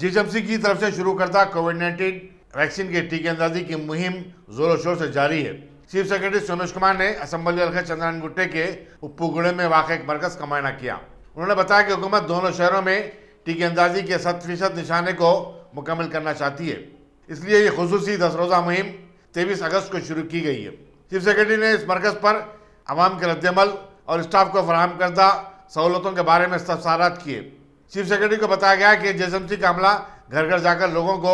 GHMC की तरफ से शुरू करता कोविड-19 वैक्सीन के टीके अंदाजी की मुहिम जोरों शोर से जारी है। चीफ सेक्रेटरी सोमेश कुमार ने असम्बली हल्के चंद्रायन गुट्टे के उप्पुगुड़े में वाक़ एक मरकज का मुआयना किया। उन्होंने बताया कि हुकूमत दोनों शहरों में टीके अंदाजी के 100% निशाने को मुकम्मल करना चाहती है, इसलिए ये खुसूसी 10 रोज़ा मुहिम 23 अगस्त को शुरू की गई है। चीफ सेक्रेटरी ने इस मरकज पर आवाम के रद्दमल और स्टाफ को फराहम करदा सहूलतों के बारे में इस्तफसारात किए। चीफ सेक्रेटरी को बताया गया कि जीएचएमसी का अमला घर घर जाकर लोगों को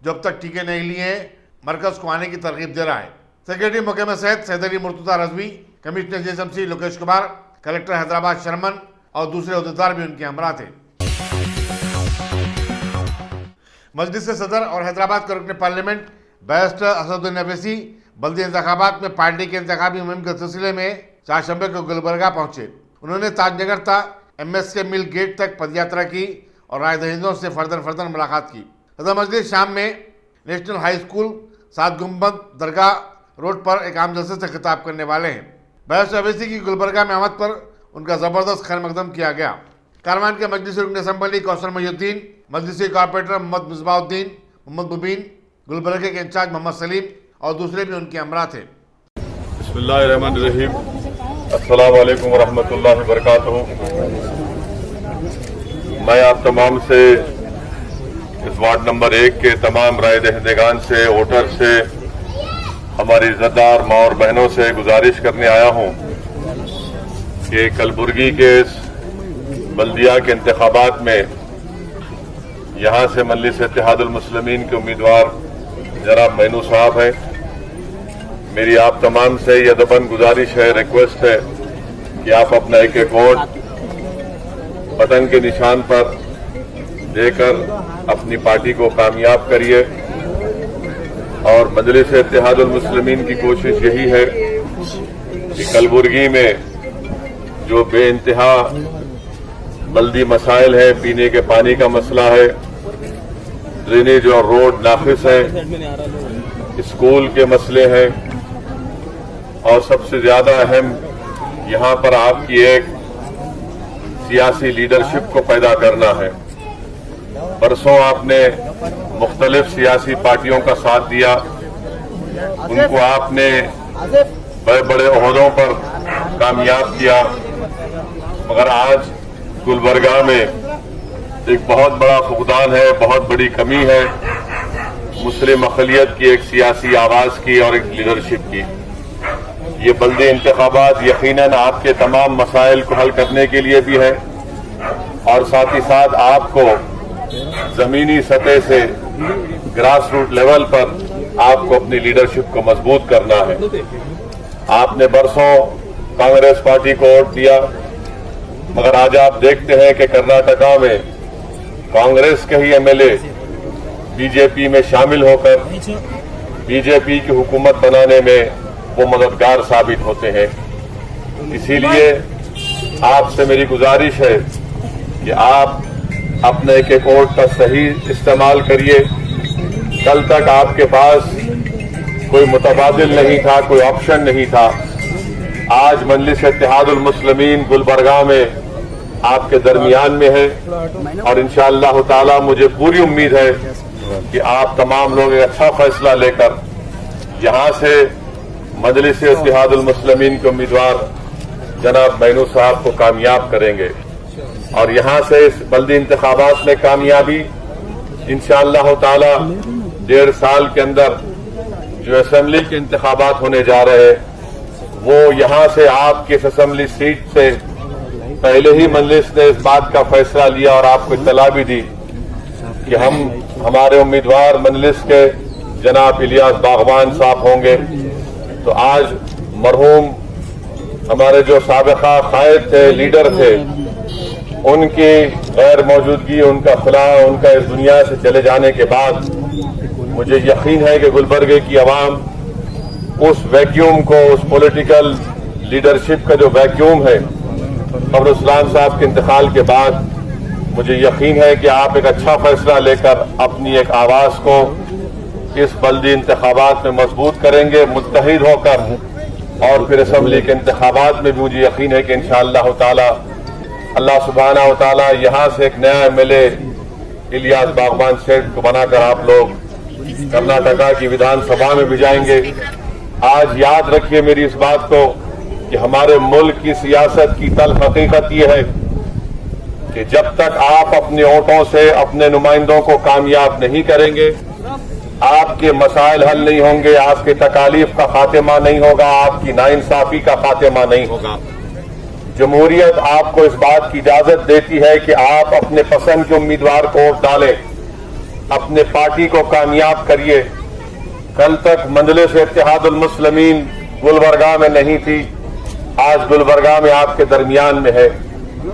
जो अब तक टीके नहीं लिए हैं मरकज को आने की तरगीब दे रहा है। सेक्रेटरी मौके में Syed Saidri Murtaza Rizvi, commissioner GHMC Lokesh Kumar, collector Hyderabad Sharman और दूसरे अहदेदार भी उनके हमरा थे। मजलिस के सदर और हैदराबाद के रुकन पार्लियामेंट बैरिस्टर असदुद्दीन अवैसी बल्दी इंतखाबात में पार्टी के इंतखाबी मुहिम के सिलसिले में चारशंबे को गुलबर्गा पहुंचे। उन्होंने ताजनगर था MSK मिल गेट तक पदयात्रा की और राय दहिंदों से फर्दर मुलाकात की। सदर मजलिस शाम में नेशनल हाई स्कूल 7 गुंबद दरगाह रोड पर एक आम जलसे से खिताब करने वाले हैं। बैरिस्टर अवैसी की गुलबर्गा में आमद पर उनका जबरदस्त खैर मकदम किया गया। कारवान के मजलिस रुकन असम्बली कौसर मोहिउद्दीन, मजलिसी कॉर्पोरेटर मोहम्मद मिसबाउद्दीन, मोहम्मद मुबीन, गुलबर्गा के इंचार्ज मोहम्मद सलीम और दूसरे भी उनके हमरा थे। बिस्मिल्लाहिर्रहमानिर्रहीम, अस्सलाम वालेकुम वरहमतुल्लाहि वबरकातुहू। मैं आप तमाम से इस वार्ड नंबर 1 के तमाम राय दहिंदगान से, वोटर से, हमारी इज्जतदार माँ और बहनों से गुजारिश करने आया हूँ कि कलबुर्गी के इस बल्दिया के इंतखाबात में यहाँ से मजलिस इत्तेहादुल मुस्लिमीन के उम्मीदवार जनाब मैनू साहब हैं। मेरी आप तमाम से यह अदबन गुजारिश है, रिक्वेस्ट है कि आप अपना एक वोट बटन के निशान पर देकर अपनी पार्टी को कामयाब करिए। और मजलिस इत्तेहादुल मुस्लिमीन की कोशिश यही है कि कलबुर्गी में जो बेइंतहा बल्दी मसाइल है, पीने के पानी का मसला है, ड्रेनेज और रोड नाकिस है, स्कूल के मसले हैं और सबसे ज्यादा अहम यहाँ पर आपकी एक सियासी लीडरशिप को पैदा करना है। बरसों आपने मुख्तलिफ सियासी पार्टियों का साथ दिया, उनको आपने बड़े बड़े ओहदों पर कामयाब किया, मगर आज गुलबर्गा में एक बहुत बड़ा फुकदान है, बहुत बड़ी कमी है मुस्लिम अक़लियत की एक सियासी आवाज की और एक लीडरशिप की। ये बल्दी इंतखाबात यकीनन आपके तमाम मसाइल को हल करने के लिए भी है और साथ ही साथ आपको जमीनी सतह से ग्रास रूट लेवल पर आपको अपनी लीडरशिप को मजबूत करना है। आपने बरसों कांग्रेस पार्टी को वोट दिया, मगर आज आप देखते हैं कि कर्नाटका में कांग्रेस के ही MLA बीजेपी में शामिल होकर बीजेपी की हुकूमत बनाने में वो मददगार साबित होते हैं। इसीलिए आपसे मेरी गुजारिश है कि आप अपने एक वोट का सही इस्तेमाल करिए। कल तक आपके पास कोई मुतबादिल नहीं था, कोई ऑप्शन नहीं था। आज मजलिस इत्तेहादुल मुस्लिमीन गुलबर्गा में आपके दरमियान में है और इंशाअल्लाह ताला मुझे पूरी उम्मीद है कि आप तमाम लोग एक अच्छा फैसला लेकर यहाँ से मजलिस इत्तेहादुल मुस्लिमीन के उम्मीदवार जनाब मैनू साहब को कामयाब करेंगे और यहाँ से इस बल्दी इंतखाबात में कामयाबी इंशाअल्लाह ताला 1.5 साल के अंदर जो असेंबली के इंतखाबात होने जा रहे हैं वो यहाँ से आपकी इस असेंबली सीट से पहले ही मजलिस ने इस बात का फैसला लिया और आपको इत्तला भी दी कि हमारे उम्मीदवार मजलिस के जनाब इलियास बागवान साहब होंगे। तो आज मरहूम हमारे जो साबिका कायद थे, लीडर थे, उनकी गैर मौजूदगी, उनका खिला, उनका इस दुनिया से चले जाने के बाद मुझे यकीन है कि गुलबर्गे की आवाम उस वैक्यूम को, उस पॉलिटिकल लीडरशिप का जो वैक्यूम है कमरुस्लान साहब के इंतकाल के बाद, मुझे यकीन है कि आप एक अच्छा फैसला लेकर अपनी एक आवाज को इस बल्दी इंतखाबात में मजबूत करेंगे, मुत्तहिद होकर। और फिर असेंबली के इंतखाबात में भी मुझे यकीन है कि इंशाअल्लाह ताला अल्लाह सुब्हानहू व तआला यहाँ से एक नया MLA इलियास बागवान सेठ को बनाकर आप लोग कर्नाटका की विधानसभा में भिजाएंगे। आज याद रखिए मेरी इस बात को कि हमारे मुल्क की सियासत की तल्ख हकीकत यह है कि जब तक आप अपने वोटों से अपने नुमाइंदों को कामयाब नहीं करेंगे, आपके मसाइल हल नहीं होंगे, आपके तकालीफ का खात्मा नहीं होगा, आपकी नाइंसाफी का खात्मा नहीं होगा। जमहूरियत आपको इस बात की इजाजत देती है कि आप अपने पसंद के उम्मीदवार को वोट डालें, अपने पार्टी को कामयाब करिए। कल तक मजलिस इत्तेहादुल मुस्लिमीन गुलबर्गा में नहीं थी, आज गुलबर्गा में आपके दरमियान में है।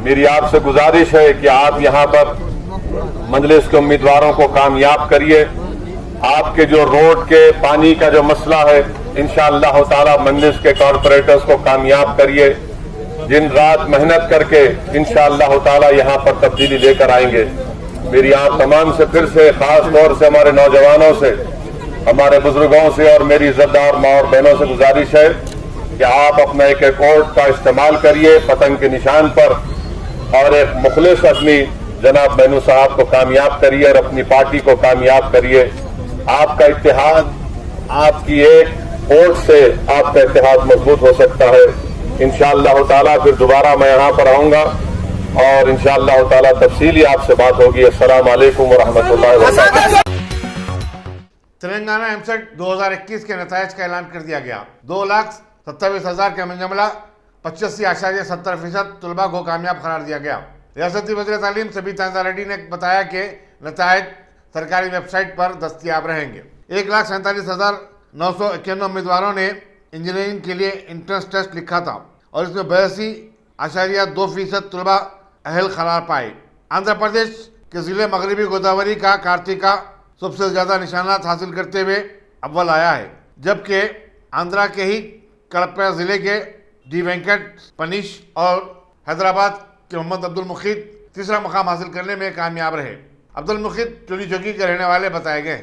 मेरी आपसे गुजारिश है कि आप यहां पर मजलिस के उम्मीदवारों को कामयाब करिए। आपके जो रोड के पानी का जो मसला है, इंशाअल्लाह ताला मजलिस के कॉरपोरेटर्स को कामयाब करिए। दिन रात मेहनत करके इंशाअल्लाह ताला यहां पर तब्दीली लेकर आएंगे। मेरी आप तमाम से फिर से, खास तौर से हमारे नौजवानों से, हमारे बुजुर्गों से और मेरी इज्जतदार माँ और बहनों से गुजारिश है कि आप अपना एक वोट का इस्तेमाल करिए पतंग के निशान पर और एक मुखलिस आदमी जनाब मेनू साहब को कामयाब करिए और अपनी पार्टी को कामयाब करिए। आपका इत्तेहाद, आपकी एक वोट से आपका इत्तेहाद मजबूत हो सकता है। इंशाअल्लाह ताला फिर दोबारा मैं यहाँ पर आऊंगा और इंशाअल्लाह ताला तफसीली आपसे बात होगी। अस्सलाम वालेकुम व रहमतुल्लाहि व बरकातहू। तेलंगाना एमसेट 2021 के नतायज का ऐलान कर दिया गया। 2,27,000 के मुजमला 85.70% तलबा को कामयाब करार दिया गया। रियासती वज़ीर तालीम सबीत तांजा रेड्डी ने बताया कि नतायज सरकारी वेबसाइट पर दस्तियाब रहेंगे। 1,47,991 उम्मीदवारों ने इंजीनियरिंग के लिए एंट्रेंस टेस्ट लिखा था और इसमें 82.2% तलबा अहल करार पाए। आंध्र प्रदेश के जिले मगरबी गोदावरी का कार्तिका सबसे ज्यादा निशानात हासिल करते हुए अव्वल आया है, जबकि आंध्रा के ही कड़प्पा जिले के डी वेंकट पनीश और हैदराबाद के मोहम्मद अब्दुल मुखीद तीसरा मुकाम हासिल करने में कामयाब रहे। अब्दुल मुखीद चुनी चौकी के रहने वाले बताए गए।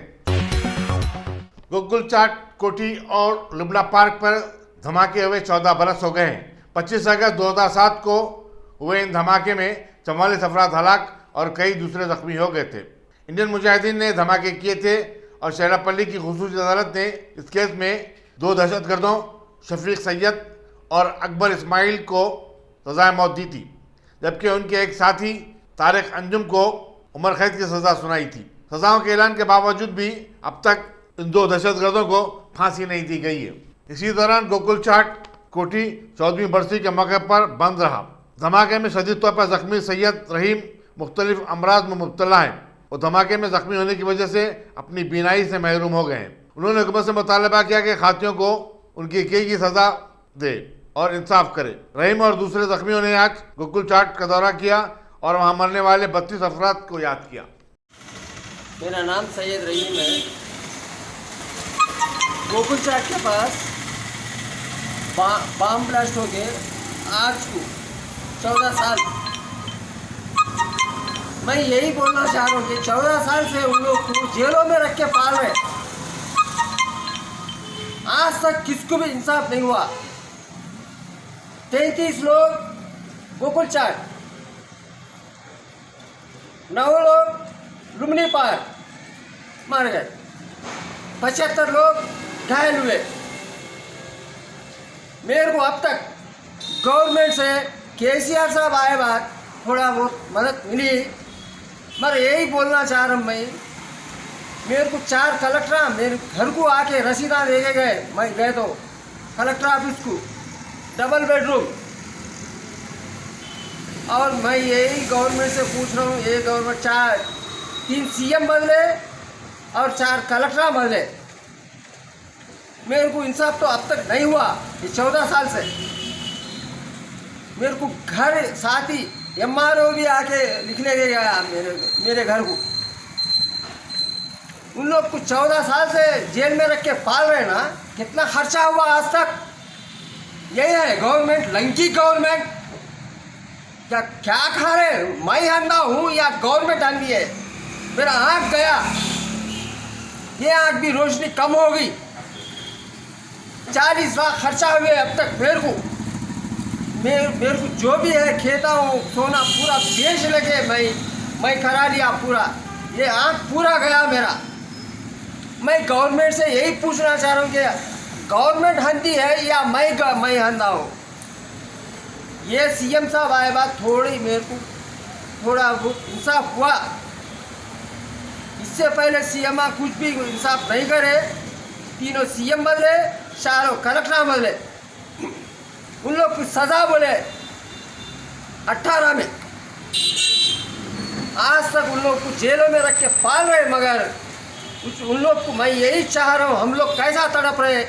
गोकुल चाट, कोठी और लुबना पार्क पर धमाके हुए 14 बरस हो गए हैं। 25 अगस्त 2007 को हुए इन धमाके में 44 अफराद हलाक और कई दूसरे जख्मी हो गए थे। इंडियन मुजाहिदीन ने धमाके किए थे और शेरापल्ली की खुसूसी अदालत ने इस केस में 2 दहशतगर्दों शफीक सैयद और अकबर इस्माइल को सजाए मौत दी थी, जबकि उनके एक साथी तारिक अंजुम को उम्र कैद की सजा सुनाई थी। सजाओं के ऐलान के बावजूद भी अब तक इन 2 दहशतगर्दों को फांसी नहीं दी गई है। इसी दौरान गोकुल चाट कोठी 14वीं बरसी के मौके पर बंद रहा। धमाके में शदीद तौर पर जख्मी सैयद रहीम मुख्तलिफ अमराज में मुब्तला हैं और धमाके में जख्मी होने की वजह से अपनी बीनाई से महरूम हो गए हैं। उन्होंने हुकूमत से मुतालबा किया कि खातियों को उनकी की सजा दे और इंसाफ करे। रहीम और दूसरे जख्मियों ने आज गोकुल चाट का दौरा किया और वहां मरने वाले 32 अफराद को याद किया। मेरा नाम सैयद रहीम है। गोकुल चाट के पास बम ब्लास्ट हो गए आज को 14 साल। मैं यही बोलना चाह रहा हूँ कि 14 साल से उन लोग को जेलों में रख के पाल रहे, आज तक किसको भी इंसाफ नहीं हुआ। 33 लोग गोकुल चाट, 9 लोग लुम्नी पार मार गए, 75 लोग घायल हुए। मेरे को अब तक गवर्नमेंट से केसीआर साहब आए बाद थोड़ा बहुत मदद मिली। मैं यही बोलना चाह रहा हूँ, मेरे को 4 कलेक्टर मेरे घर को आके रसीदा दे के गए। मैं गए तो कलेक्टर ऑफिस को डबल बेडरूम, और मैं यही गवर्नमेंट से पूछ रहा हूँ, ये गवर्नमेंट 3 सीएम बदले और 4 कलेक्टर बदले, मेरे को इंसाफ तो अब तक नहीं हुआ। ये 14 साल से मेरे को घर साथी MRO भी आके लिखने के गया मेरे घर को। उन लोग को 14 साल से जेल में रख के पाल रहे ना, कितना खर्चा हुआ आज तक। यही है गवर्नमेंट, लंकी गवर्नमेंट। क्या खा रहे, मैं अंधा हूँ या गवर्नमेंट अंधी है। मेरा आँख गया, ये आँख भी रोशनी कम हो गई। 40 लाख खर्चा हुए अब तक। मेरे को जो भी है खेता हूँ सोना पूरा बेच लेके मैं करा लिया पूरा। ये आँख पूरा गया मेरा। मैं गवर्नमेंट से यही पूछना चाह रहा हूँ कि गवर्नमेंट हंदी है या मैं हंदा हूँ। ये सीएम साहब आए बात थोड़ी मेरे को थोड़ा इंसाफ हुआ। इससे पहले सीएम कुछ भी इंसाफ नहीं करे। तीनों सीएम बदले, चारों कलेक्टर बदले, उन लोग को सजा बोले 18 में। आज तक उन लोग को जेलों में रख के पाल रहे, मगर उन लोग को मैं यही चाह रहा हूँ, हम लोग कैसा तड़प रहे।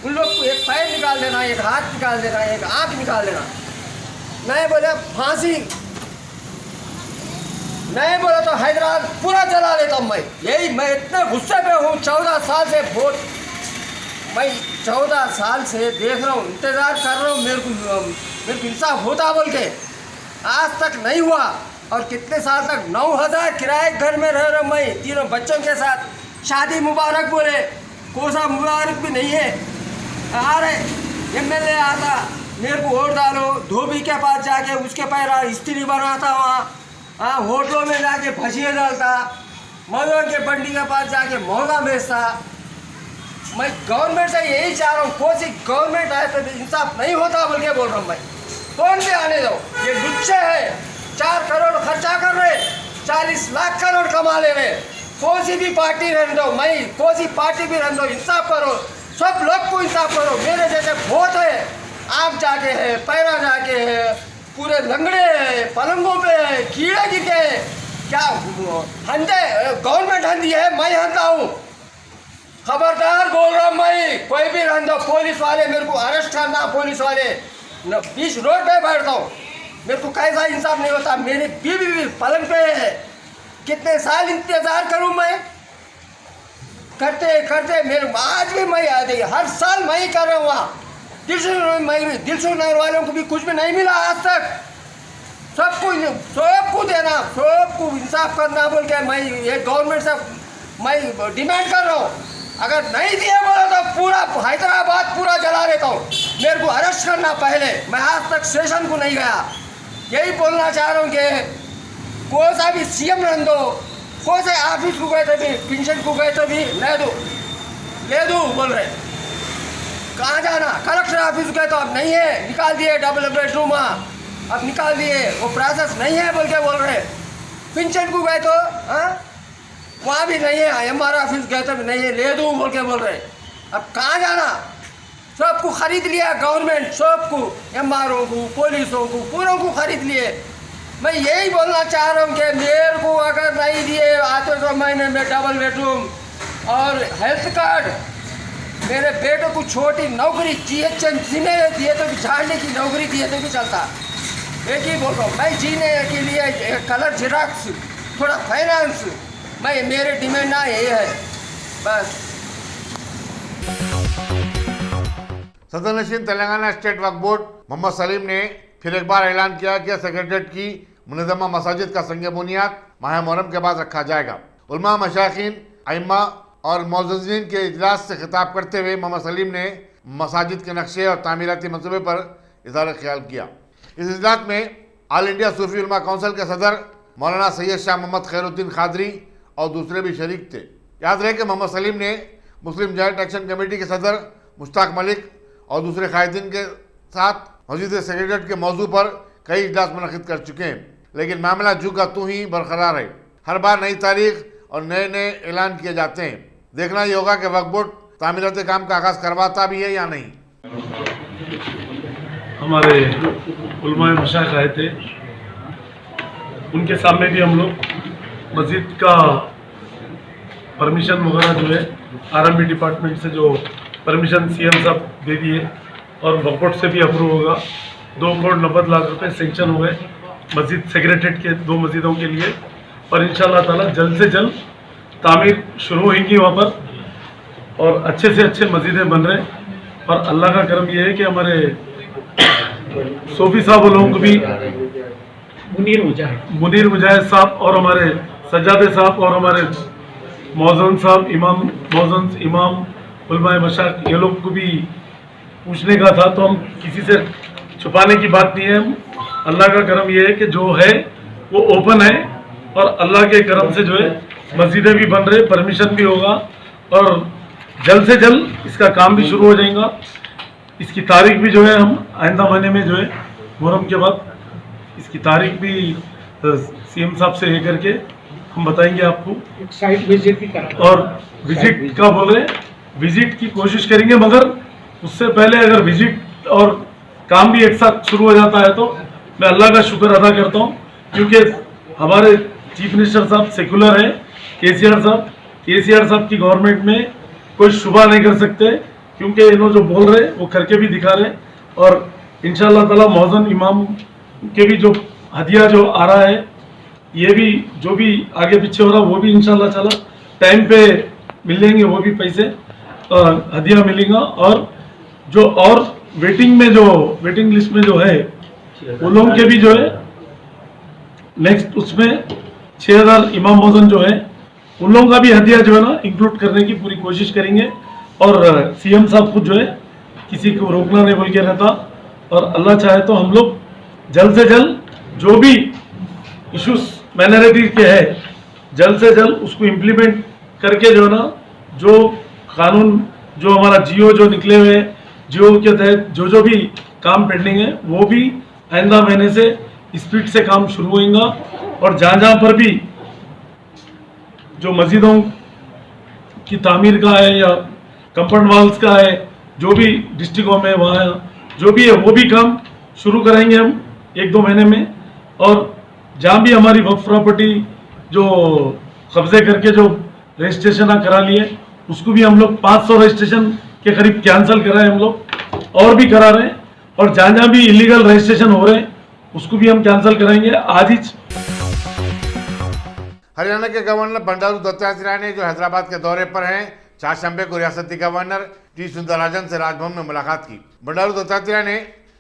उन लोग को एक पैर निकाल देना, एक हाथ निकाल देना, एक आँख निकाल देना। नहीं बोले फांसी, नहीं बोले तो हैदराबाद पूरा जला लेता हूँ। मैं इतने गुस्से पे हूँ। 14 साल से मैं 14 साल से देख रहा हूँ, इंतज़ार कर रहा हूँ मेरे को इंसाफ होता बोल के। आज तक नहीं हुआ। और कितने साल तक 9000 किराए घर में रह रहा हूँ मैं, तीनों बच्चों के साथ। शादी मुबारक बोले, कोसा मुबारक भी नहीं है। आ रहे एमएलए आता, मेरे को वोट डालो, धोबी के पास जाके उसके पैर स्त्री बनाता वहाँ, होटलों में जाके भजिए डालता, मौलों के बंडी के पास जाके महंगा बेचता। मैं गवर्नमेंट से यही चाह रहा हूँ, कोई सी गवर्नमेंट आए तो इंसाफ नहीं होता बोल के बोल रहा हूँ मैं। कौन भी आने दो, ये लुच्चे है। 4 करोड़ खर्चा कर रहे, 40 लाख करोड़ कमा ले रहे। कौन सी भी पार्टी रहने दो, मैं कौन सी पार्टी भी रहने दो, इंसाफ करो, सब लोग को इंसाफ करो। मेरे जैसे बहुत है, आँख जाके है, पैरा जाके है, पूरे लंगड़े है, पलंगों पे है, कीड़े गिरे। क्या हंदे गवर्नमेंट हंदी है, मैं हंदा हूँ। खबरदार बोल रहा हूँ मैं, कोई भी रहने दो। पुलिस वाले मेरे को अरेस्ट करना, पुलिस वाले 20 रोड पे बैठता हूँ। मेरे को कैसा इंसाफ नहीं होता। मेरी बीवी भी पलंग पे है। कितने साल इंतजार करूं मैं, करते करते मेरे आज भी मैं आ गई। हर साल मैं ही कर रहा हूँ वहाँ। दिलसुख नगर वालों को भी कुछ भी नहीं मिला आज तक। सबको देना, सबको इंसाफ करना बोल के मैं ये गवर्नमेंट से मैं डिमांड कर रहा हूँ। अगर नहीं दिए बोला तो पूरा हैदराबाद पूरा जला देता हूँ। मेरे को अरेस्ट करना पहले। मैं आज तक स्टेशन को नहीं गया। यही बोलना चाह रहा हूँ कि कोई सा भी सीएम रहने दो, कोई से ऑफिस को गए तो भी, पेंशन को गए तो भी ले दो बोल रहे। कहाँ जाना, कलेक्टर ऑफिस गए तो अब नहीं है, निकाल दिए डबल बेडरूम, अब निकाल दिए, वो प्रोसेस नहीं है बोल के बोल रहे। पेंशन को गए तो वहाँ भी नहीं है, एमआर ऑफिस गए तो भी नहीं है, ले दो बोल के बोल रहे। अब कहाँ जाना, सबको खरीद लिया गवर्नमेंट, सबको, एमआरओ को, पुलिसों को, पूरों को खरीद लिए। मैं यही बोलना चाह रहा हूँ कि मेरे को अगर नहीं दिए आते तो महीने में डबल बेडरूम और हेल्थ कार्ड, मेरे बेटों को छोटी नौकरी GHMC में दिए तो भी, झाड़ने की नौकरी दिए तो भी चलता। एक ही बोल रहा हूँ मैं, जीने के लिए कलर जिराक्स, थोड़ा फाइनेंस, मैं मेरे डिमांड ना ये है बस। सदर नशीन तेलंगाना स्टेट वक्फ बोर्ड मोहम्मद सलीम ने फिर एक बार ऐलान किया कि सेक्रेटरीट की मुनज़्ज़मा मसाजिद का संग बुनियाद माह मुहर्रम के बाद रखा जाएगा। उलमा, मशाइखीन, अइम्मा और मौज़्ज़िन के इजलास से खिताब करते हुए मोहम्मद सलीम ने मसाजिद के नक्शे और तामीराती मंसूबे पर इज़हार ख्याल किया। इस इजलास में ऑल इंडिया सूफी उलमा काउंसिल के सदर मौलाना सैयद शाह मोहम्मद खैरुद्दीन खादरी और दूसरे भी शरीक थे। याद रहे कि मोहम्मद सलीम ने मुस्लिम जॉइंट एक्शन कमेटी के सदर मुश्ताक मलिक और दूसरे कायदीन के साथ मस्जिद सेक्रेटरीट के मौजू पर कई इजलास मुनक़िद कर चुके हैं, लेकिन मामला जू का तू ही बरकरार है। हर बार नई तारीख और नए नए ऐलान किए जाते हैं। देखना ये होगा कि वक्फ बोर्ड तामीराती काम का आगाज़ करवाता भी है या नहीं। हमारे उलमाए मशाइख आए थे, उनके सामने भी हम लोग मस्जिद का परमिशन वगैरह जो है आरएमबी डिपार्टमेंट से जो परमिशन सीएम साहब दे दिए और वक्फ बोर्ड से भी अप्रूव होगा। 2 करोड़ 90 लाख रुपए सेंक्शन हुए मस्जिद सेक्रेटरीट के 2 मस्जिदों के लिए, और इंशाअल्लाह ताला जल्द से जल्द तामीर शुरू होंगी वहाँ पर और अच्छे से अच्छे मस्जिदें बन रहे। और अल्लाह का करम ये है कि हमारे सूफी साहब लोगों को भी मुनीर मुजाहिद साहब और हमारे सज्जादे साहब और हमारे मौज़न साहब, इमाम उलमाए मशाइख, ये लोग को भी पूछने का था, तो हम किसी से छुपाने की बात नहीं है। अल्लाह का करम ये है कि जो है वो ओपन है और अल्लाह के करम से जो है मस्जिदें भी बन रहे, परमिशन भी होगा और जल्द से जल्द इसका काम भी शुरू हो जाएगा। इसकी तारीख भी जो है हम आइंदा महीने में जो है मुहर्रम के बाद इसकी तारीख भी सीएम साहब से ये करके हम बताएंगे आपको। साइट विजिट भी करा और विजिट का बोल रहे, विजिट की कोशिश करेंगे, मगर उससे पहले अगर विजिट और काम भी एक साथ शुरू हो जाता है तो मैं अल्लाह का शुक्र अदा करता हूँ, क्योंकि हमारे चीफ मिनिस्टर साहब सेकुलर है, केसीआर साहब की गवर्नमेंट में कोई शुबा नहीं कर सकते, क्योंकि इन्होंने जो बोल रहे वो करके भी दिखा रहे। और इंशाअल्लाह ताला मौजन इमाम के भी जो हदिया जो आ रहा है, ये भी जो भी आगे पीछे हो रहा वो भी इंशाअल्लाह ताला टाइम पे मिल जाएंगे, वो भी पैसे हदिया मिलेगा। और जो और वेटिंग लिस्ट में जो है उन लोगों के भी जो है नेक्स्ट उसमें 6000 इमाम मौजन जो है उन लोगों का भी हदिया जो है ना इंक्लूड करने की पूरी कोशिश करेंगे। और सीएम साहब खुद जो है किसी को रोकना नहीं बोल के रहता, और अल्लाह चाहे तो हम लोग जल्द से जल्द जो भी इश्यूज माइनॉरिटी के है जल्द से जल्द उसको इम्प्लीमेंट करके जो है ना, जो कानून जो हमारा जियो जो निकले हुए हैं, जियो के तहत जो भी काम पेंडिंग है वो भी आइंदा महीने से स्पीड से काम शुरू होगा। और जहाँ पर भी जो मस्जिदों की तामीर का है या कंपाउंड वॉल्स का है, जो भी डिस्ट्रिक्टों में वहाँ जो भी है वो भी काम शुरू कराएंगे हम 1-2 महीने में। और जहाँ भी हमारी वक्फ प्रॉपर्टी जो कब्जे करके जो रजिस्ट्रेशन करा लिए उसको भी हम लोग 500 रजिस्ट्रेशन के करीब कैंसिल कराए हम लोग, और भी करा रहे हैं। और जहाँ जहाँ भी इलीगल रजिस्ट्रेशन हो रहे हैं उसको भी हम कैंसिल कराएंगे आज ही। हरियाणा के गवर्नर बंडारू दत्तात्रेय ने जो हैदराबाद के दौरे पर हैं, चारशंबे को रियासती गवर्नर टी सुंदरराजन से राजभवन में मुलाकात की। बंडारू दत्तात्रेय ने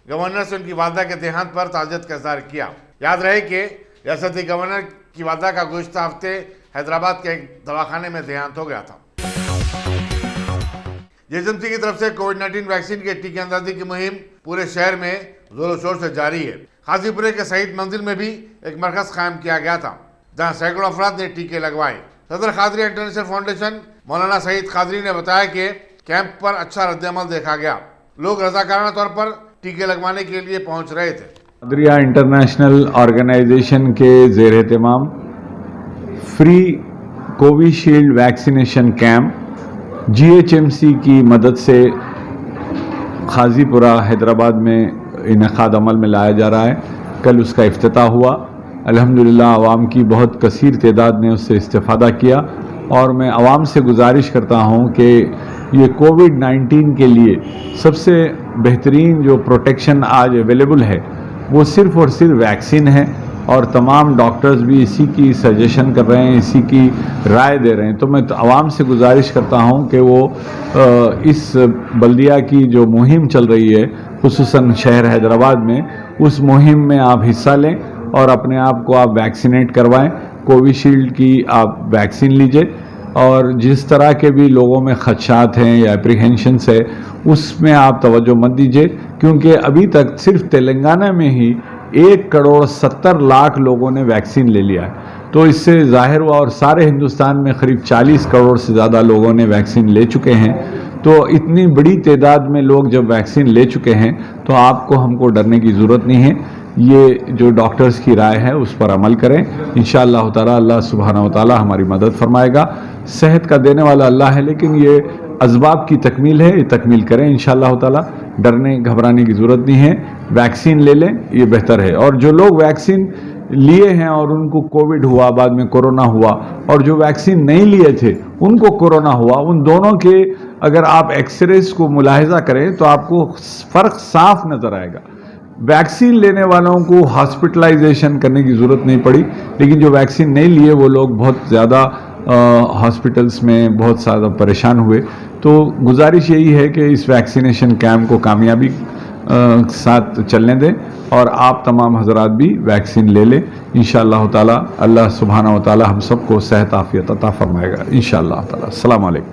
गवर्नर से उनकी वालदा के देहांत पर ताज़ियत का इज़हार किया। याद रहे कि रियासती गवर्नर की वालदा का गुज़िश्ता हफ्ते हैदराबाद के एक दवाखाने में देहांत हो गया था। जेएचएमसी की तरफ से कोविड-19 वैक्सीन के टीके अंदाजी की मुहिम पूरे शहर में जोरों शोर से जारी है। खाजीपुरे के शहीद मंजिल में भी एक मरकज कायम किया गया था, जहां सैकड़ों अफराद ने टीके लगवाए। सदर खादरी इंटरनेशनल फाउंडेशन मौलाना सईद खादरी ने बताया कि कैंप पर अच्छा रद्द-ए-अमल देखा गया। लोग रज़ाकाराना तौर पर टीके लगवाने के लिए पहुंच रहे थे। खादरिया इंटरनेशनल ऑर्गेनाइजेशन के ज़ेर एहतमाम free Covishield vaccination camp GHMC की मदद से खाजीपुरा हैदराबाद में इनेकाद अमल में लाया जा रहा है। कल उसका इफ्तिताह हुआ। अल्हम्दुलिल्लाह आवाम की बहुत कसीर तादाद ने उससे इस्तेफ़ादा किया, और मैं आवाम से गुजारिश करता हूँ कि ये कोविड-19 के लिए सबसे बेहतरीन जो प्रोटेक्शन आज अवेलेबल है वो सिर्फ़ और सिर्फ वैक्सीन है। और तमाम डॉक्टर्स भी इसी की सजेशन कर रहे हैं, इसी की राय दे रहे हैं। तो मैं आवाम से गुजारिश करता हूं कि वो इस बल्दिया की जो मुहिम चल रही है खुसूसन शहर हैदराबाद में, उस मुहिम में आप हिस्सा लें और अपने आप को आप वैक्सीनेट करवाएं। कोविशील्ड की आप वैक्सीन लीजिए, और जिस तरह के भी लोगों में खदशात हैं या एप्रीहेंशंस है उसमें आप तवज्जो मत दीजिए, क्योंकि अभी तक सिर्फ तेलंगाना में ही 1,70,00,000 लोगों ने वैक्सीन ले लिया है। तो इससे जाहिर हुआ, और सारे हिंदुस्तान में करीब 40 करोड़ से ज़्यादा लोगों ने वैक्सीन ले चुके हैं। तो इतनी बड़ी तादाद में लोग जब वैक्सीन ले चुके हैं तो आपको हमको डरने की ज़रूरत नहीं है। ये जो डॉक्टर्स की राय है उस पर अमल करें। इंशाअल्लाह ताला अल्लाह सुब्हानहू व तआला हमारी मदद फरमाएगा। सेहत का देने वाला अल्लाह है, लेकिन ये असबाब की तकमील है, ये तकमील करें इंशाअल्लाह ताला। डरने घबराने की ज़रूरत नहीं है, वैक्सीन ले लें, ये बेहतर है। और जो लोग वैक्सीन लिए हैं और उनको कोविड हुआ, बाद में कोरोना हुआ, और जो वैक्सीन नहीं लिए थे उनको कोरोना हुआ, उन दोनों के अगर आप एक्सरेज को मुलाहिजा करें तो आपको फ़र्क साफ नज़र आएगा। वैक्सीन लेने वालों को हॉस्पिटलाइजेशन करने की ज़रूरत नहीं पड़ी, लेकिन जो वैक्सीन नहीं लिए वो लोग बहुत ज़्यादा हॉस्पिटल्स में बहुत ज़्यादा परेशान हुए। तो गुजारिश यही है कि इस वैक्सीनेशन कैंप को कामयाबी साथ चलने दें, और आप तमाम हजरात भी वैक्सीन ले लें। इंशाअल्लाह ताला अल्लाह सुब्हानहू व तआला हम सबको सेहत आफियत अता फरमाएगा इंशाअल्लाह ताला। अस्सलाम वालेकुम।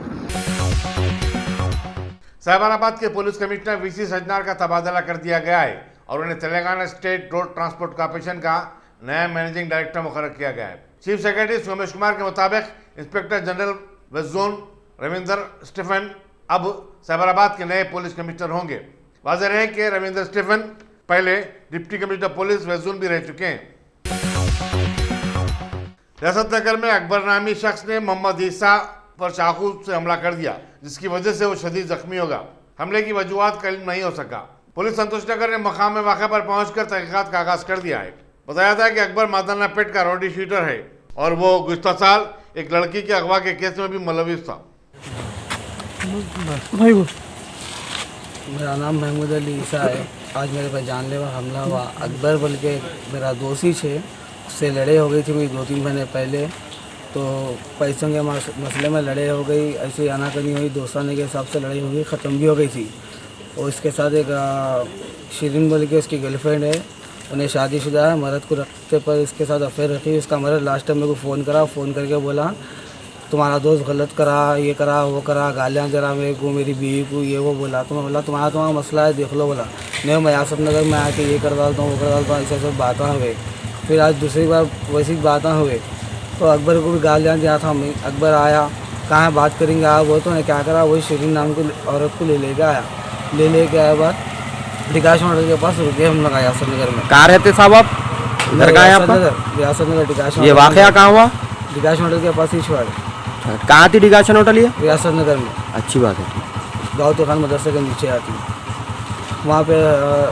साहिबाबाद के पुलिस कमिश्नर वीसी सजनार का तबादला कर दिया गया है और उन्हें Telangana state road transport corporation का नया मैनेजिंग डायरेक्टर मुकर्रर किया गया है। चीफ सेक्रेटरी सोमेश कुमार के मुताबिक inspector general west zone Ravinder Stephen अब साइबराबाद के नए पुलिस कमिश्नर होंगे। वाज़ेह है कि रविंदर स्टीफन पहले deputy commissioner police west zone भी रह चुके हैं। रियासत नगर में अकबर नामी शख्स ने मोहम्मद ईसा पर चाकू से हमला कर दिया, जिसकी वजह से वो शदीद जख्मी होगा। हमले की वजूहात कल नहीं हो सका। पुलिस संतोष नगर ने मकाम में वाक़े पर पहुंचकर तहकीकात का आगाज कर दिया है। बताया था कि अकबर मादाना पेट का रोडी शीटर है और वो गुज़िश्ता साल एक लड़की के अगवा के केस में भी मुलविस था। मेरा नाम महमूद अली ईसा है। आज मेरे पर जानलेवा हमला हुआ। अकबर बोल के मेरा दोषी है, उससे लड़ाई हो गई थी मेरी 2-3 महीने पहले, तो पैसों के मसले में लड़ाई हो गई। ऐसे आनाकानी हुई, दोस्ताने के हिसाब से लड़ाई हुई, ख़त्म भी हो गई थी। और इसके साथ एक शिरीन बोल के उसकी गर्लफ्रेंड है, उन्हें शादीशुदा है। मर्द को रखते पर इसके साथ अफेयर रखी। उसका मर्द लास्ट टाइम मेरे को फ़ोन करके बोला तुम्हारा दोस्त गलत करा, ये करा, वो करा, गालियाँ जरा मेरे को, मेरी बीवी को, ये वो बोला। तो मैं बोला तुम्हारा मसला है, देख लो। बोला नहीं, मैं यासफ नगर में आके ये कर डालता हूँ, वो कर डालता हूँ, ऐसे सब बातें हुए। फिर आज दूसरी बार वैसी बातें हुए तो अकबर को भी गालियाँ दिया था। मैं अकबर आया, कहाँ बात करेंगे आप, वो तो ने क्या करा, वही शिरीन नाम की औरत को ले के आया। ले के आया बाद विकास होटल के पास रुके हम लोग यासफ नगर में। कहाँ रहते साहब आप? घर का है आपका? रियासत नगर विकास। ये वाकया कहाँ हुआ? विकास होटल के पास ही छुआड़। कहाँ थी डिकाशन होटल ये? रियासत नगर में। अच्छी बात है। गाँव तो खान मदरसे के नीचे आती। वहाँ पे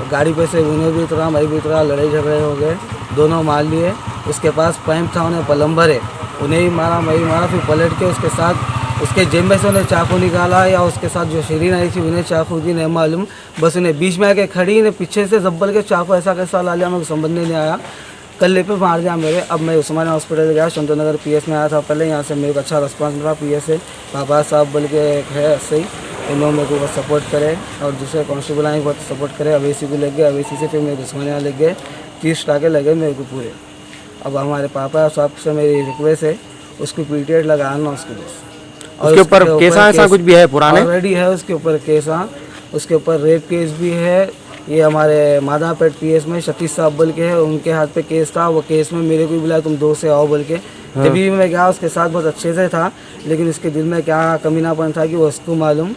गाड़ी पे से उन्हें भी उतरा, मैं भी उतरा, लड़ाई झगड़े हो गए, दोनों मार लिए। उसके पास पैंप था, उन्हें प्लम्बर है, उन्हें ही मारा, मैं ही मारा। फिर पलट के उसके साथ उसके जेब में से उन्हें चाकू निकाला, या उसके साथ जो शिरीन आई थी उन्हें चाकू दी, नहीं मालूम। बस उन्हें बीच में आके खड़ी ने पीछे से जब्बल के चाकू ऐसा कैसा ला लिया, मेरे को समझने नहीं आया। कल्ले पे मार दिया मेरे। अब मैं उस्मानिया हॉस्पिटल गया, शंतो नगर पीएस में आया था पहले। यहाँ से मेरे को अच्छा रिस्पांस मिला। पीएस से बाबा साहब बोल के है ऐसे ही, इन्होंने मेरे को बहुत सपोर्ट करे और दूसरे कांस्टेबल आए बहुत सपोर्ट करे। अवेसी को लग गए, अवेसी से फिर मेरे उस्मानिया लग गए, 30 टाके लगे मेरे को पूरे। अब हमारे पापा साहब से मेरी रिक्वेस्ट है उसको पीटीएड लगाना उसको बस। उसके ऊपर केस ऐसा कुछ भी है पुराने? ऑलरेडी है उसके ऊपर केस। उसके ऊपर रेप केस भी है। ये हमारे मादापेट पीएस में सतीश साहब बोल के है, उनके हाथ पे केस था। वो केस में मेरे को भी बुलाया तुम 2 से आओ बोल के। जब भी मैं गया उसके साथ बहुत अच्छे से था, लेकिन उसके दिल में क्या कमीनापन था कि वो उसको मालूम।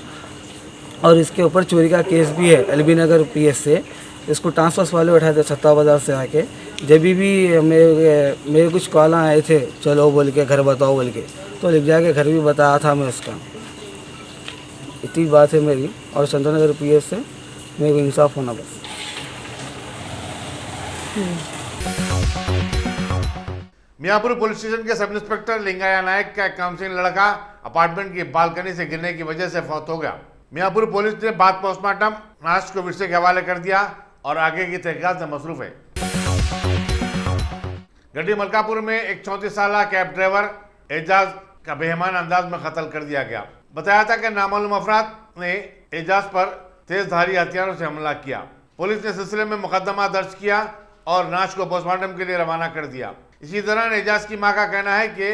और इसके ऊपर चोरी का केस भी है एलबी नगर पीएस से। इसको ट्रांसफर्स वाले उठाए थे छत्ता बाजार से आके। जब भी मेरे कुछ कॉल आए थे चलो बोल के, घर बताओ बोल के, तो लिख जाके घर भी बताया था मैं उसका। इतनी बात है मेरी। और शंतो नगर पीएस से मेरे को इंसाफ होना बस। मियाँपुर पुलिस स्टेशन के सब इंस्पेक्टर लिंगाया नायक का एक काउंसिलिंग लड़का अपार्टमेंट की बालकनी से गिरने की वजह से फौत हो गया। मियाँपुर पुलिस ने बाद पोस्टमार्टम नाश को विरसे के हवाले कर दिया और आगे की तहकीकात में मसरूफ है। गड्डी मलकापुर में एक 34 साल कैब ड्राइवर एजाज का बेहमान अंदाज में कत्ल कर दिया गया। बताया था कि नामालूम अफराद ने एजाज पर तेजधारी हथियारों से हमला किया। पुलिस ने सिलसिले में मुकदमा दर्ज किया और नाश को पोस्टमार्टम के लिए रवाना कर दिया। इसी दौरान एजाज की मां का कहना है कि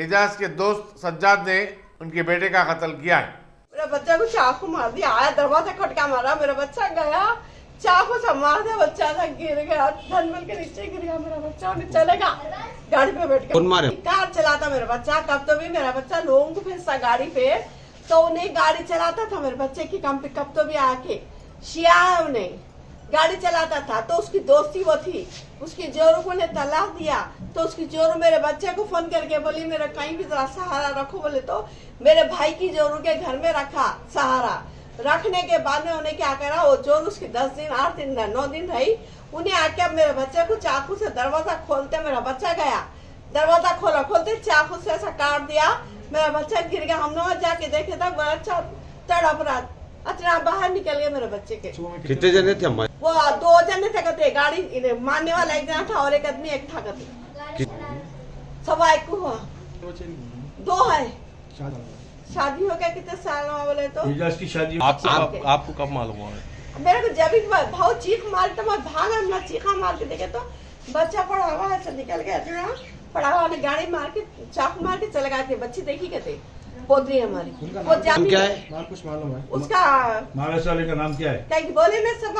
एजाज के दोस्त सज्जाद ने उनके बेटे का कत्ल किया है। मेरा बच्चा को चाकू मार दिया, आया दरवाजा खटका मारा, मेरा बच्चा गया, चाकू से मार दिया, बच्चा था गिर गया, धनबल के नीचे गिर गया मेरा बच्चा। और चलेगा गाड़ी पे बैठ के कार चलाता मेरा बच्चा। कब तो भी मेरा बच्चा लोगों को भेजता गाड़ी पे, तो उन्हें गाड़ी चलाता था मेरे बच्चे की कम पे। कब तो भी आके शिया है, उन्हें गाड़ी चलाता था। तो उसकी दोस्ती वो थी, उसकी जोरू को ने तलाक दिया, तो उसकी जोरू मेरे बच्चे को फोन करके बोली मेरा कहीं भी जरा सहारा रखो। बोले तो मेरे भाई की जोरू के घर में रखा सहारा। रखने के बाद में उन्हें क्या करा, वो जोर उसकी 10 दिन 8 दिन 9 दिन रही। उन्हें आके मेरे बच्चे को चाकू से दरवाजा खोलते मेरा बच्चा गया, दरवाजा खोलते चाकू से ऐसा काट दिया, मेरा बच्चा गिर गया। हम लोग जाके देखे था बच्चा तड़प रहा, अचानक बाहर निकल गए मेरे बच्चे के। कितने जने थे? वो 2 जने थे कहते, गाड़ी मारने वाला एक जना था और एक आदमी एक था कहते। सवा एक को हुआ, 2 है। शादी हो गया कितने साल में? बोले तो की शादी आपको कब मालूम हुआ? मेरे को जब भी भाव चीख मार तो मैं भागा, हमने चीखा मार के देखे तो बच्चा पड़ा हुआ ऐसा निकल गया। पड़ा हुआ ने गाड़ी मार के चाकू मार के चले गए थे। बच्ची देखी कहते पोतरी हमारी। वो क्या है? नाम कुछ मालूम है उसका? महाराष्ट्र वाले का नाम क्या है? क्या बोले ना सब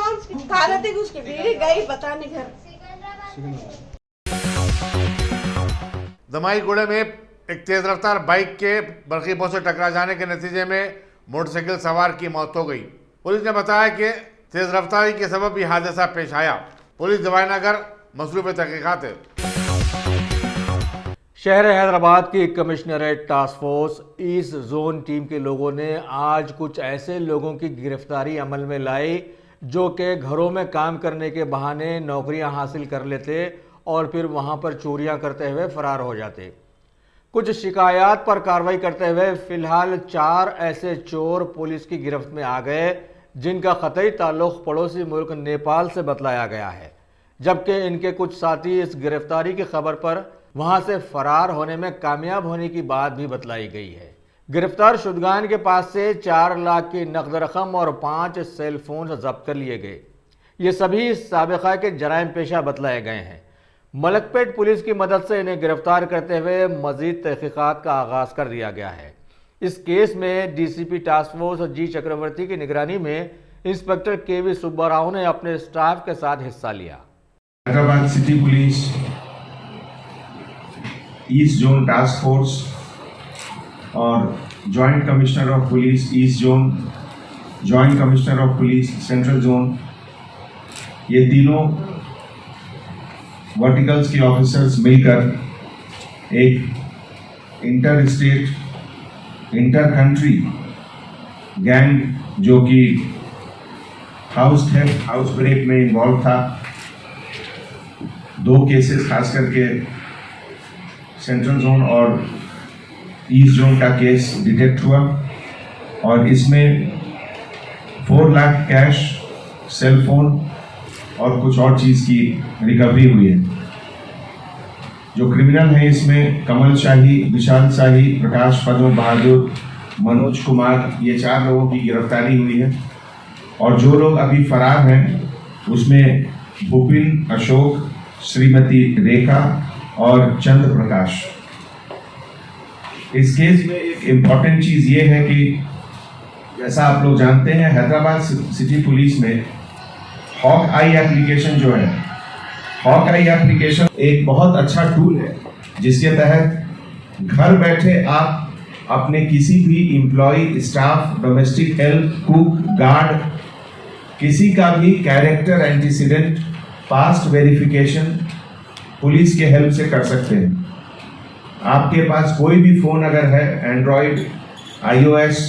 उसकी बीवी गई बताने घर। दमाईगुड़े में एक तेज रफ्तार बाइक के बरकी पोल से टकरा जाने के नतीजे में मोटरसाइकिल सवार की मौत हो गई। पुलिस ने बताया कि तेज रफ्तारी के सबब यह हादसा पेश आया। पुलिस दवाईनगर मसरूफ तहकीकात है। शहर हैदराबाद की commissionerate task force east zone team के लोगों ने आज कुछ ऐसे लोगों की गिरफ्तारी अमल में लाई जो कि घरों में काम करने के बहाने नौकरियां हासिल कर लेते और फिर वहां पर चोरियां करते हुए फरार हो जाते। कुछ शिकायत पर कार्रवाई करते हुए फिलहाल 4 ऐसे चोर पुलिस की गिरफ्त में आ गए जिनका कतई ताल्लुक पड़ोसी मुल्क नेपाल से बतलाया गया है, जबकि इनके कुछ साथी इस गिरफ्तारी की खबर पर वहां से फरार होने में कामयाब होने की बात भी बतलाई गई है। गिरफ्तार शुदगान के पास से 4 लाख की नकद रकम और 5 सेल फोन जब्त कर लिए गए। ये सभी साबिका के जराइम पेशा बतलाए गए हैं। मलकपेट पुलिस की मदद से इन्हें गिरफ्तार करते हुए मजीद तहकीकात का आगाज कर दिया गया है। इस केस में डीसीपी टास्क फोर्स जी चक्रवर्ती की निगरानी में इंस्पेक्टर केवी सुब्बाराव ने अपने स्टाफ के साथ हिस्सा लिया। Hyderabad city police east zone task force और joint commissioner of police east zone, joint commissioner of police central zone, ये तीनों वर्टिकल्स के ऑफिसर्स मिलकर एक inter state, inter country gang जो कि हाउस थेफ्ट, हाउस ब्रेक में इन्वॉल्व था। 2 केसेस खास करके सेंट्रल जोन और ईस्ट जोन का केस डिटेक्ट हुआ और इसमें 4 लाख कैश, सेल फोन और कुछ और चीज़ की रिकवरी हुई है। जो क्रिमिनल हैं इसमें कमल शाही, विशाल शाही, प्रकाश पद्म बहादुर, मनोज कुमार, ये 4 लोगों की गिरफ्तारी हुई है। और जो लोग अभी फरार हैं उसमें भूपिन, अशोक, श्रीमती रेखा और चंद्र प्रकाश। इस केस में एक इम्पॉर्टेंट चीज़ ये है कि जैसा आप लोग जानते हैं हैदराबाद सिटी पुलिस में हॉक आई एप्लीकेशन जो है, हॉक आई एप्लीकेशन एक बहुत अच्छा टूल है जिसके तहत घर बैठे आप अपने किसी भी employee, staff, domestic help, cook, guard, किसी का भी character antecedent past verification police के हेल्प से कर सकते हैं। आपके पास कोई भी फ़ोन अगर है, एंड्रॉयड, iOS,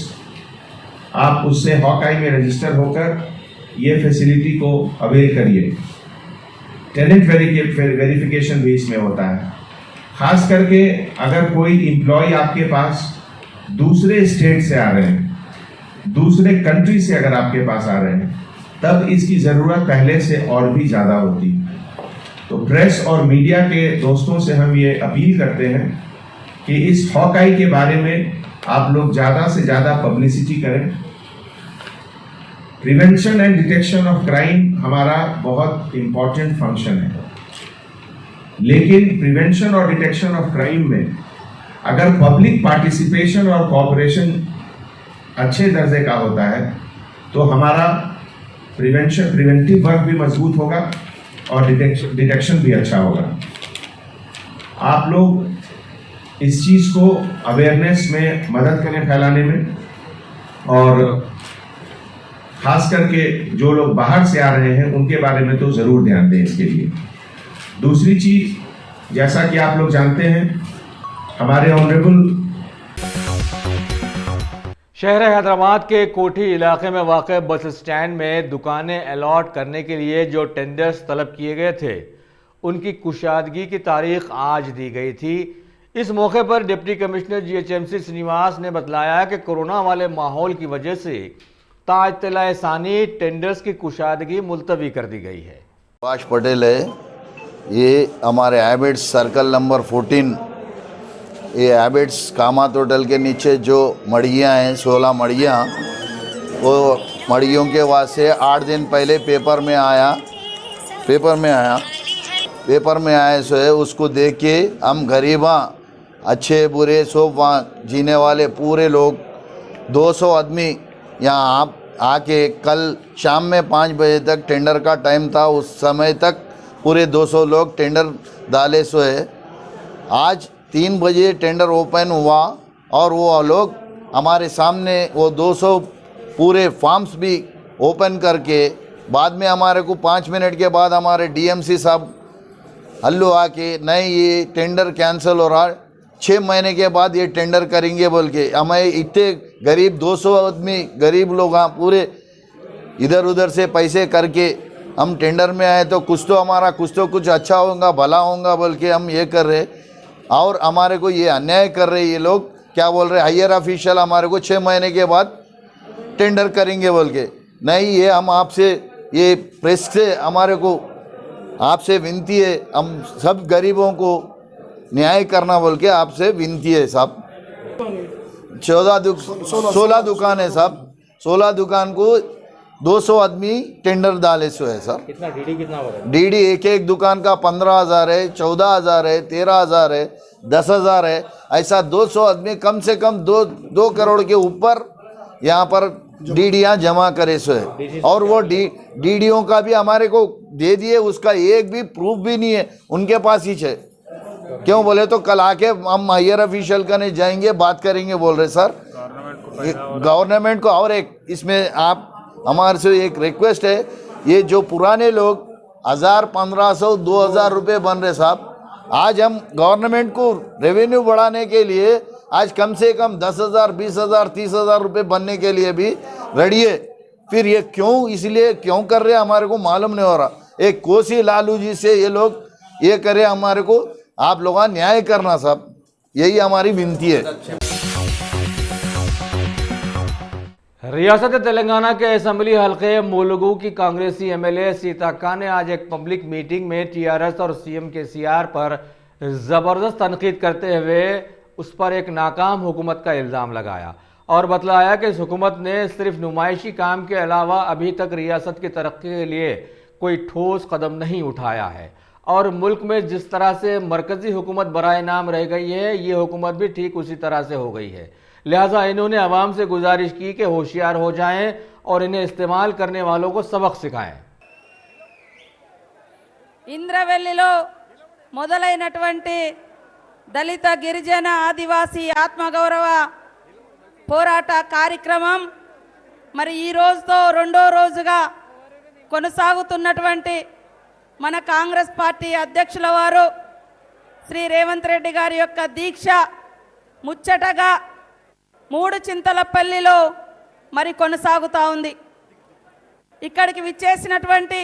आप उससे हॉकआई में रजिस्टर होकर ये फैसिलिटी को अवेल करिए। टेनेंट वेरिफिकेशन भी इसमें होता है। खास करके अगर कोई एम्प्लॉय आपके पास दूसरे स्टेट से आ रहे हैं, दूसरे कंट्री से अगर आपके पास आ रहे हैं, तब इसकी ज़रूरत पहले से और भी ज़्यादा होती है। तो प्रेस और मीडिया के दोस्तों से हम ये अपील करते हैं कि इस हॉकआई के बारे में आप लोग ज़्यादा से ज़्यादा पब्लिसिटी करें। Prevention and detection of crime हमारा बहुत इम्पॉर्टेंट फंक्शन है, लेकिन प्रिवेंशन और डिटेक्शन ऑफ क्राइम में अगर पब्लिक पार्टिसिपेशन और कोऑपरेशन अच्छे दर्जे का होता है तो हमारा प्रिवेंटिव वर्क भी मजबूत होगा और डिटेक्शन भी अच्छा होगा। आप लोग इस चीज़ को अवेयरनेस में मदद करें फैलाने में, और खास करके जो लोग बाहर से आ रहे हैं उनके बारे में तो ज़रूर ध्यान दें इसके लिए। दूसरी चीज़, जैसा कि आप लोग जानते हैं, हमारे ऑनरेबल शहर हैदराबाद के कोठी इलाके में वाक़ बस स्टैंड में दुकानें अलॉट करने के लिए जो टेंडर्स तलब किए गए थे उनकी कुशादगी की तारीख आज दी गई थी। इस मौके पर डिप्टी कमिश्नर GHMC श्रीनिवास ने बतलाया कि कोरोना वाले माहौल की वजह से ताइत्तलाए सानी टेंडर्स की कुशादगी मुलतवी कर दी गई है। सुभाष पटेल है, ये हमारे हैबिट्स सर्कल नंबर 14, ये हैबिट्स कामत होटल के नीचे जो मड़ियाँ हैं 16 मड़ियाँ, वो मड़ियों के वास्ते 8 दिन पहले पेपर में आए सो है। उसको देख के हम गरीबा, अच्छे बुरे सब वहाँ जीने वाले पूरे लोग 200 आदमी यहाँ आप आके, कल शाम में 5 बजे तक टेंडर का टाइम था, उस समय तक पूरे 200 लोग टेंडर डाले सो है। आज 3 बजे टेंडर ओपन हुआ और वो लोग हमारे सामने वो 200 पूरे फॉर्म्स भी ओपन करके बाद में हमारे को 5 मिनट के बाद हमारे डीएमसी साहब हल्लो आके नहीं ये टेंडर कैंसिल हो रहा, 6 महीने के बाद ये टेंडर करेंगे बोल के। हमें इतने गरीब 200 आदमी गरीब लोग हाँ पूरे इधर उधर से पैसे करके हम टेंडर में आए तो कुछ तो हमारा कुछ अच्छा होगा भला होगा बोल के हम ये कर रहे, और हमारे को ये अन्याय कर रहे ये लोग। क्या बोल रहे हायर ऑफिशियल हमारे को 6 महीने के बाद टेंडर करेंगे बोल के। नहीं, ये हम आपसे ये प्रेस से हमारे को आपसे विनती है, हम सब गरीबों को न्याय करना बोल के आपसे विनती है साहब। 16 दुकान है साहब, 16 दुकान को 200 आदमी टेंडर डाले सो है सर। कितना डीडी कितना हो रहा है? डीडी एक दुकान का 15,000 है, 14,000 है, 13,000 है, 10,000 है, ऐसा 200 आदमी कम से कम 2 करोड़ के ऊपर यहाँ पर डीडियाँ जमा करे सो है। और वो डीडीओ का भी हमारे को दे दिए, उसका एक भी प्रूफ भी नहीं है, उनके पास ही है। क्यों बोले तो कल आके हम हायर ऑफिशियल का नहीं जाएंगे बात करेंगे बोल रहे सर गवर्नमेंट को। और एक इसमें आप हमारे से एक रिक्वेस्ट है, ये जो पुराने लोग 1000, 1500, 2000 रुपये बन रहे साहब, आज हम गवर्नमेंट को रेवेन्यू बढ़ाने के लिए आज कम से कम 10,000, 20,000, 30,000 रुपये बनने के लिए भी रेडी है। फिर ये क्यों इसलिए क्यों कर रहे हमारे को मालूम नहीं हो रहा। एक कोसी लालू जी से ये लोग ये करे, हमारे को आप लोग न्याय करना साहब, यही हमारी विनती है। रियासत तेलंगाना के असेंबली हल्के मुलुगु की कांग्रेसी एमएलए सीता खान ने आज एक पब्लिक मीटिंग में टीआरएस और सीएम केसीआर पर जबरदस्त तनकीद करते हुए उस पर एक नाकाम हुकूमत का इल्ज़ाम लगाया और बतलाया कि इस हुकूमत ने सिर्फ नुमाइशी काम के अलावा अभी तक रियासत की तरक्की के लिए कोई ठोस कदम नहीं उठाया है और मुल्क में जिस तरह से मरकजी हुकूमत बराए नाम रह गई है, ये हुकूमत भी ठीक उसी तरह से हो गई है। लिहाजा इन्होंने अवाम से गुजारिश की कि होशियार हो जाएं और इन्हें इस्तेमाल करने वालों को सबक सिखाएं। ఇంద్రవెల్లిలో మొదలైనటువంటి దళిత గిరిజన ఆదివాసీ ఆత్మగౌరవ పోరాట కార్యక్రమం మరి ఈ రోజుతో రెండో రోజుగా కొనసాగుతున్నటువంటి మన కాంగ్రెస్ పార్టీ అధ్యక్షుల వారు శ్రీ రేవంత్ రెడ్డి గారి యొక్క దీక్ష ముచ్చటగా 3 చింతలపల్లిలో మరి కొనసాగుతా ఉంది। ఇక్కడికి విచ్చేసినటువంటి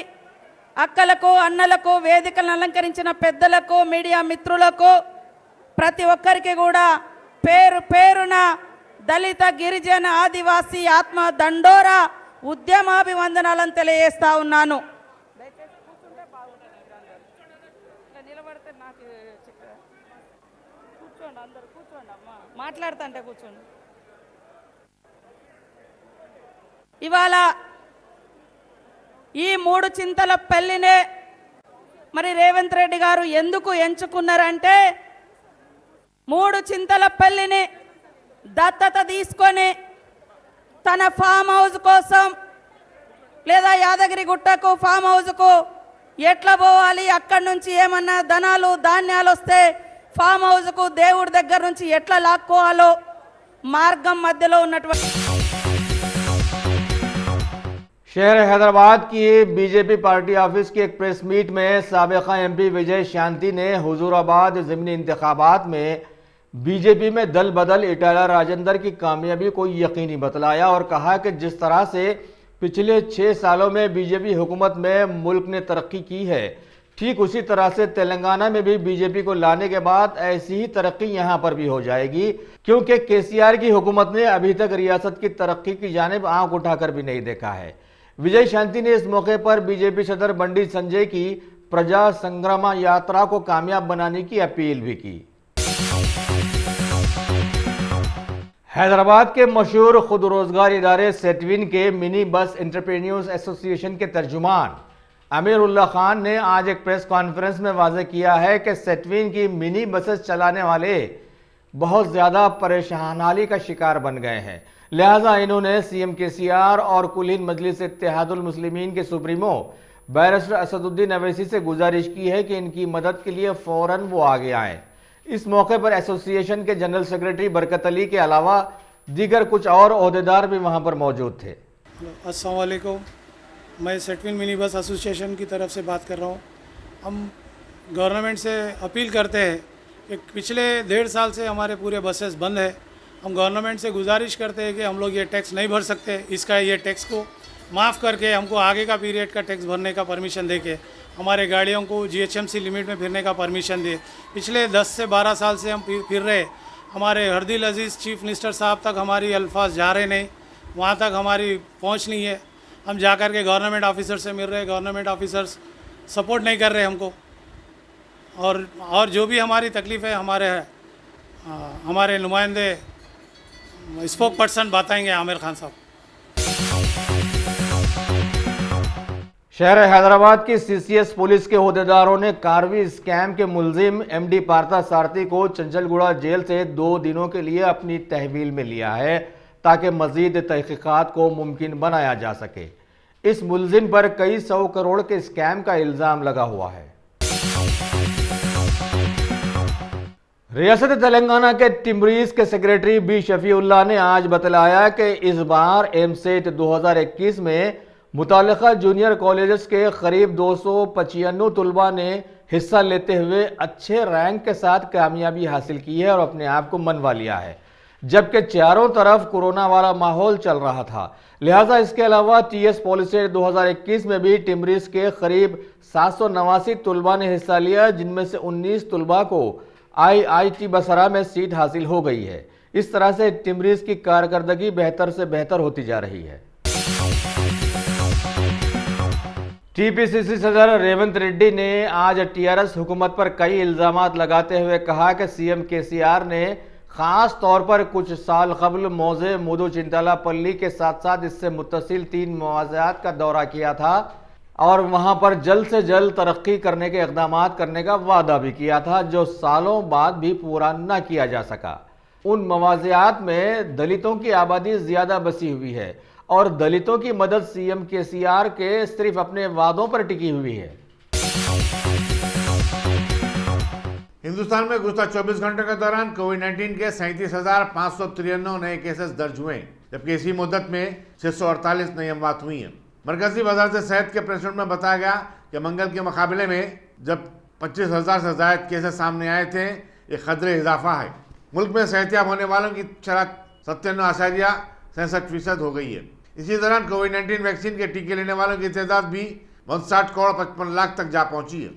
అక్కలకు అన్నలకు వేదికలను అలంకరించిన పెద్దలకు మీడియా మిత్రులకు ప్రతి ఒక్కరికి కూడా పేరు పేరున దళిత గిరిజన ఆదివాసీ ఆత్మ దండోరా ఉద్యమాభివందనాలను తెలియజేస్తా ఉన్నాను। నిలబడితే నాకు కూర్చోండి, అందరూ కూర్చోండి అమ్మా, మాట్లాడుతుంటే కూర్చోండి। ఇవాళ ఈ 3 చింతల పెళ్లినే మరి రేవంత్ రెడ్డి గారు ఎందుకు ఎంచుకున్నారంటే 3 చింతల పెళ్లిని దత్తత తీసుకొని తన ఫామ్ హౌస్ కోసం లేదా యాదగిరి గుట్టకు ఫామ్ హౌస్కు ఎట్లా పోవాలి, అక్కడి నుంచి ఏమన్నా ధనాలు ధాన్యాలు వస్తే ఫామ్ హౌస్కు దేవుడి దగ్గర నుంచి ఎట్లా లాక్కోవాలో మార్గం మధ్యలో ఉన్నటువంటి शहर हैदराबाद की बीजेपी पार्टी ऑफिस की एक प्रेस मीट में साबिका एमपी विजय शांति ने हुजूराबाद ज़िमनी इंतखाबात में बीजेपी में दल बदल इटाला राजेंद्र की कामयाबी को यकीनी बतलाया और कहा कि जिस तरह से पिछले 6 सालों में बीजेपी हुकूमत में मुल्क ने तरक्की की है, ठीक उसी तरह से तेलंगाना में भी बीजेपी को लाने के बाद ऐसी ही तरक्की यहाँ पर भी हो जाएगी, क्योंकि केसीआर की हुकूमत ने अभी तक रियासत की तरक्की की जानिब आंख उठाकर भी नहीं देखा है। विजय शांति ने इस मौके पर बीजेपी सदर बंडी संजय की प्रजा संग्राम यात्रा को कामयाब बनाने की अपील भी की। हैदराबाद के मशहूर खुद रोजगार इदारे सेटविन के मिनी बस एंटरप्रेन्योर्स एसोसिएशन के तर्जुमान अमीरुल्लाह खान ने आज एक प्रेस कॉन्फ्रेंस में वाज़ेह किया है कि सेटविन की मिनी बसेस चलाने वाले बहुत ज़्यादा परेशानी का शिकार बन गए हैं। लिहाजा इन्होंने सीएम केसीआर और कुल हिंद मजलिस इत्तेहादुल मुस्लिमीन के सुप्रीमो बैरिस्टर असदुद्दीन अवैसी से गुजारिश की है कि इनकी मदद के लिए फ़ौरन वो आगे आएँ। इस मौके पर एसोसिएशन के जनरल सेक्रेटरी बरकत अली के अलावा दीगर कुछ और ओहदेदार भी वहां पर मौजूद थे। अस्सलाम वालेकुम, मैं सेटविन मिनी बस एसोसिएशन की तरफ से बात कर रहा हूँ। हम गवर्नमेंट से अपील करते हैं कि पिछले 1.5 साल से हमारे पूरे बसेस बंद है। हम गवर्नमेंट से गुजारिश करते हैं कि हम लोग ये टैक्स नहीं भर सकते, इसका ये टैक्स को माफ़ करके हमको आगे का पीरियड का टैक्स भरने का परमिशन दे के हमारे गाड़ियों को GHMC लिमिट में फिरने का परमिशन दे। पिछले 10 से 12 साल से हम फिर रहे, हमारे हरदिल अजीज़ चीफ मिनिस्टर साहब तक हमारी अल्फाज जा रहे नहीं, वहाँ तक हमारी पहुँच नहीं है। हम जा कर के गवर्नमेंट ऑफिसर से मिल रहे, गवर्नमेंट ऑफिसर्स सपोर्ट नहीं कर रहे हमको। और जो भी हमारी तकलीफ़ है हमारे नुमाइंदे स्पोक पर्सन बताएंगे, आमिर खान साहब। शहर हैदराबाद की CCS पुलिस के ओहदेदारों ने कारवी स्कैम के मुलजिम MD पार्था सारथी को चंचलगुड़ा जेल से 2 दिनों के लिए अपनी तहवील में लिया है ताकि मजीद तहकीकात को मुमकिन बनाया जा सके। इस मुलजिम पर कई 100 करोड़ के स्कैम का इल्ज़ाम लगा हुआ है। रियासत तेलंगाना के टिमरीज के सेक्रेटरी B शफीउल्लाह ने आज बतलाया कि इस बार एमसेट 2021 में मुतालिका जूनियर कॉलेजेस के करीब 295 तलबा ने हिस्सा लेते हुए अच्छे रैंक के साथ कामयाबी हासिल की है और अपने आप को मनवा लिया है, जबकि चारों तरफ कोरोना वाला माहौल चल रहा था। लिहाजा इसके अलावा TS पॉलिसी 2021 में भी टिमरीज के करीब 789 तलबा ने हिस्सा लिया, जिनमें से 19 तलबा को IIT बसरा में सीट हासिल हो गई है। इस तरह से टिमरीज की कारकर्दगी बेहतर से बेहतर होती जा रही है। TPCC सदर रेवंत रेड्डी ने आज TRS हुकूमत पर कई इल्ज़ामात लगाते हुए कहा कि CM KCR ने ख़ास तौर पर कुछ साल कबल मौज़े मुदु चिंतालापल्ली के साथ साथ इससे मुत्तसिल 3 मवाज़ात का दौरा किया था और वहां पर जल्द से जल्द तरक्की करने के इक़दाम करने का वादा भी किया था, जो सालों बाद भी पूरा न किया जा सका। उन मवाज़ात में दलितों की आबादी ज़्यादा बसी हुई है और दलितों की मदद CM KCR के सिर्फ अपने वादों पर टिकी हुई है। हिंदुस्तान में गुज़श्ता 24 घंटों के दौरान कोविड-19 के 37,593 नए केसेस दर्ज हुए, जबकि इसी मुद्दत में 648 नई अमवात हुई हैं। मरकजी वज़ारत सेहत के प्रेस नोट में बताया गया कि मंगल के मुकाबले में जब 25,000 से ज़ायद केसेस सामने आए थे, एक कदरे इजाफा है। मुल्क में सेहतियाब होने वालों की शरह 97.67% हो गई है। इसी दौरान कोविड-19 वैक्सीन के टीके लेने वालों की तादाद भी 59 करोड़ 55 लाख तक जा पहुंची है।